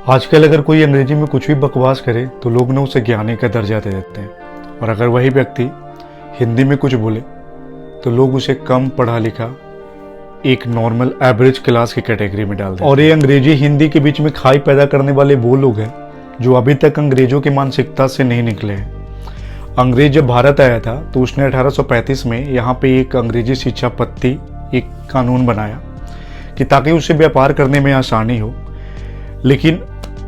आजकल अगर कोई अंग्रेजी में कुछ भी बकवास करे तो लोग ना उसे ज्ञानी का दर्जा दे देते हैं, और अगर वही व्यक्ति हिंदी में कुछ बोले तो लोग उसे कम पढ़ा लिखा एक नॉर्मल एवरेज क्लास की कैटेगरी में डाल देते हैं। और ये अंग्रेजी हिंदी के बीच में खाई पैदा करने वाले वो लोग हैं जो अभी तक अंग्रेजों की मानसिकता से नहीं निकले हैं। अंग्रेज जब भारत आया था तो उसने 1835 में यहाँ पे एक अंग्रेजी शिक्षा पत्ती एक कानून बनाया कि ताकि उसे व्यापार करने में आसानी हो, लेकिन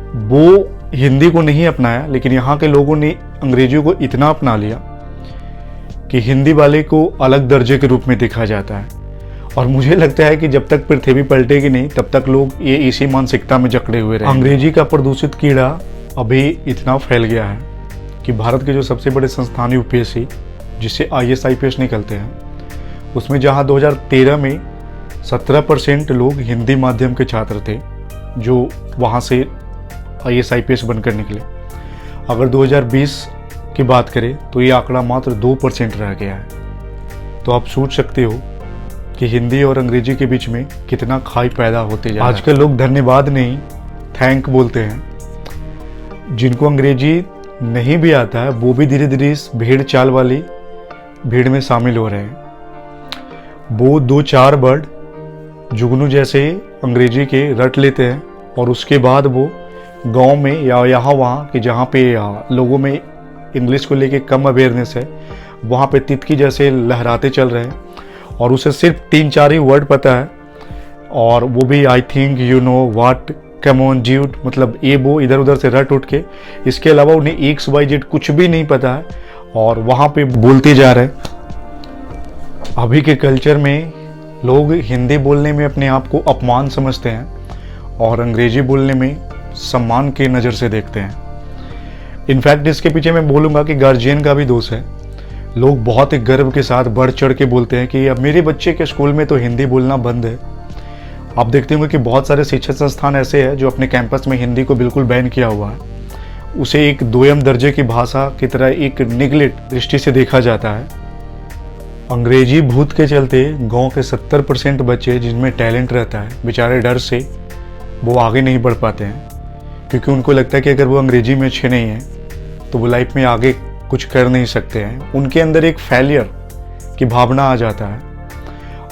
वो हिंदी को नहीं अपनाया। लेकिन यहाँ के लोगों ने अंग्रेजी को इतना अपना लिया कि हिंदी वाले को अलग दर्जे के रूप में देखा जाता है। और मुझे लगता है कि जब तक पृथ्वी पलटेगी नहीं तब तक लोग ये इसी मानसिकता में जकड़े हुए रहे। अंग्रेजी का प्रदूषित कीड़ा अभी इतना फैल गया है कि भारत के जो सबसे बड़े संस्थान यूपीएससी जिससे IAS IPS निकलते हैं, उसमें जहाँ 2013 में 17% लोग हिंदी माध्यम के छात्र थे जो वहाँ से IAS IPS बनकर निकले, अगर 2020 की बात करें तो ये आंकड़ा मात्र 2% रह गया है। तो आप सोच सकते हो कि हिंदी और अंग्रेजी के बीच में कितना खाई पैदा होते जा रहा है। आजकल लोग धन्यवाद नहीं थैंक बोलते हैं। जिनको अंग्रेजी नहीं भी आता है वो भी धीरे धीरे इस भेड़ चाल वाली भीड़ में शामिल हो रहे हैं। वो 2-4 वर्ड जुगनू जैसे अंग्रेजी के रट लेते हैं और उसके बाद वो गांव में या यहाँ वहाँ कि जहाँ पे लोगों में इंग्लिश को लेके कम अवेयरनेस है, वहाँ पे तितकी जैसे लहराते चल रहे हैं और उसे सिर्फ 3-4 ही वर्ड पता है, और वो भी I think you know what come on dude, मतलब ये वो इधर उधर से रट उठ के। इसके अलावा उन्हें XYZ कुछ भी नहीं पता है और वहाँ पे बोलते जा रहे हैं। अभी के कल्चर में लोग हिंदी बोलने में अपने आप को अपमान समझते हैं और अंग्रेजी बोलने में सम्मान की नज़र से देखते हैं। इनफैक्ट इसके पीछे मैं बोलूँगा कि गार्जियन का भी दोष है। लोग बहुत ही गर्व के साथ बढ़ चढ़ के बोलते हैं कि अब मेरे बच्चे के स्कूल में तो हिंदी बोलना बंद है। आप देखते होंगे कि बहुत सारे शिक्षण संस्थान ऐसे हैं जो अपने कैंपस में हिंदी को बिल्कुल बैन किया हुआ है। उसे एक दोयम दर्जे की भाषा की तरह एक निगलेक्ट दृष्टि से देखा जाता है। अंग्रेजी भूत के चलते गांव के 70% बच्चे जिनमें टैलेंट रहता है, बेचारे डर से वो आगे नहीं बढ़ पाते हैं, क्योंकि उनको लगता है कि अगर वो अंग्रेजी में अच्छे नहीं हैं तो वो लाइफ में आगे कुछ कर नहीं सकते हैं। उनके अंदर एक फेलियर की भावना आ जाता है।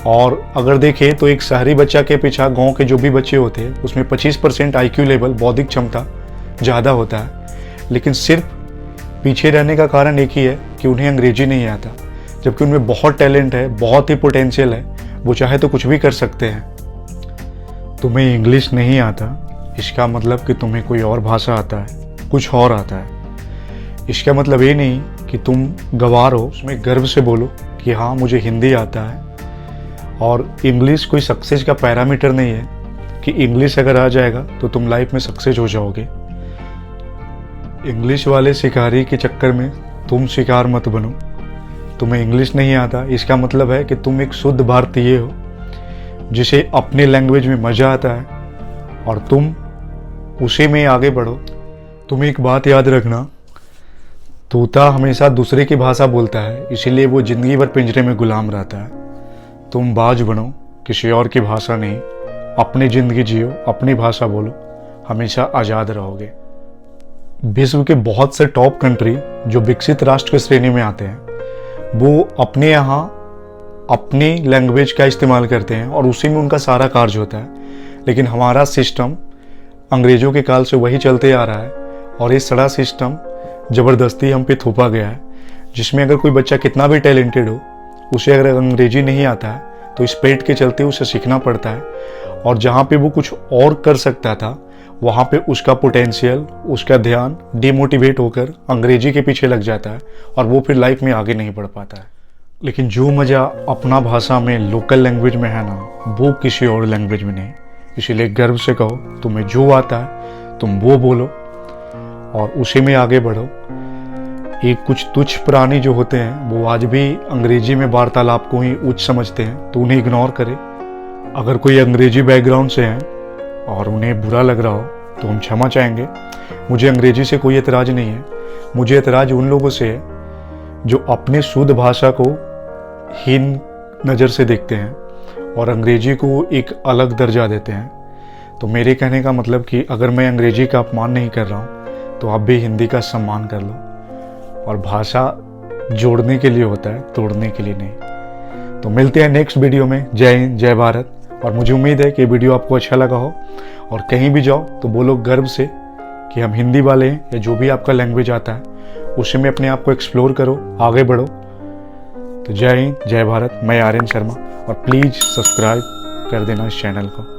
और अगर देखें तो एक शहरी बच्चा के पीछे गांव के जो भी बच्चे होते हैं उसमें 25% IQ लेवल बौद्धिक क्षमता ज़्यादा होता है, लेकिन सिर्फ पीछे रहने का कारण एक ही है कि उन्हें अंग्रेजी नहीं आता, जबकि उनमें बहुत टैलेंट है, बहुत ही पोटेंशियल है, वो चाहे तो कुछ भी कर सकते हैं। तुम्हें इंग्लिश नहीं आता इसका मतलब कि तुम्हें कोई और भाषा आता है, कुछ और आता है। इसका मतलब ये नहीं कि तुम गंवार हो, उसमें गर्व से बोलो कि हाँ मुझे हिंदी आता है। और इंग्लिश कोई सक्सेस का पैरामीटर नहीं है कि इंग्लिश अगर आ जाएगा तो तुम लाइफ में सक्सेस हो जाओगे। इंग्लिश वाले शिकारी के चक्कर में तुम शिकार मत बनो। तुम्हें इंग्लिश नहीं आता इसका मतलब है कि तुम एक शुद्ध भारतीय हो जिसे अपने लैंग्वेज में मज़ा आता है और तुम उसी में आगे बढ़ो। तुम एक बात याद रखना, तोता हमेशा दूसरे की भाषा बोलता है, इसीलिए वो जिंदगी भर पिंजरे में गुलाम रहता है। तुम बाज बनो, किसी और की भाषा नहीं, अपनी ज़िंदगी जियो, अपनी भाषा बोलो, हमेशा आज़ाद रहोगे। विश्व के बहुत से टॉप कंट्री जो विकसित राष्ट्र की श्रेणी में आते हैं वो अपने यहाँ अपनी लैंग्वेज का इस्तेमाल करते हैं और उसी में उनका सारा कार्य होता है। लेकिन हमारा सिस्टम अंग्रेज़ों के काल से वही चलते आ रहा है और ये सड़ा सिस्टम ज़बरदस्ती हम पे थोपा गया है, जिसमें अगर कोई बच्चा कितना भी टैलेंटेड हो, उसे अगर अंग्रेजी नहीं आता है तो इस पेट के चलते उसे सीखना पड़ता है। और जहाँ पे वो कुछ और कर सकता था वहाँ पे उसका पोटेंशियल, उसका ध्यान डिमोटिवेट होकर अंग्रेजी के पीछे लग जाता है और वो फिर लाइफ में आगे नहीं बढ़ पाता है। लेकिन जो मज़ा अपना भाषा में लोकल लैंग्वेज में है ना, वो किसी और लैंग्वेज में नहीं। इसीलिए गर्व से कहो तुम्हें जो आता है तुम वो बोलो और उसी में आगे बढ़ो। एक कुछ तुच्छ प्राणी जो होते हैं वो आज भी अंग्रेजी में वार्तालाप को ही उच्च समझते हैं, तो उन्हें इग्नोर करें। अगर कोई अंग्रेजी बैकग्राउंड से हैं और उन्हें बुरा लग रहा हो तो हम क्षमा चाहेंगे। मुझे अंग्रेजी से कोई एतराज़ नहीं है, मुझे एतराज़ उन लोगों से है जो अपने शुद्ध भाषा को हीन नज़र से देखते हैं और अंग्रेजी को एक अलग दर्जा देते हैं। तो मेरे कहने का मतलब कि अगर मैं अंग्रेजी का अपमान नहीं कर रहा हूँ तो आप भी हिंदी का सम्मान कर लो। और भाषा जोड़ने के लिए होता है, तोड़ने के लिए नहीं। तो मिलते हैं नेक्स्ट वीडियो में। जय हिंद, जय भारत। और मुझे उम्मीद है कि वीडियो आपको अच्छा लगा हो, और कहीं भी जाओ तो बोलो गर्व से कि हम हिंदी वाले हैं, या जो भी आपका लैंग्वेज आता है उसी में अपने आप को एक्सप्लोर करो, आगे बढ़ो। तो जय हिंद, जय भारत। मैं आर्यन शर्मा, और प्लीज़ सब्सक्राइब कर देना इस चैनल को।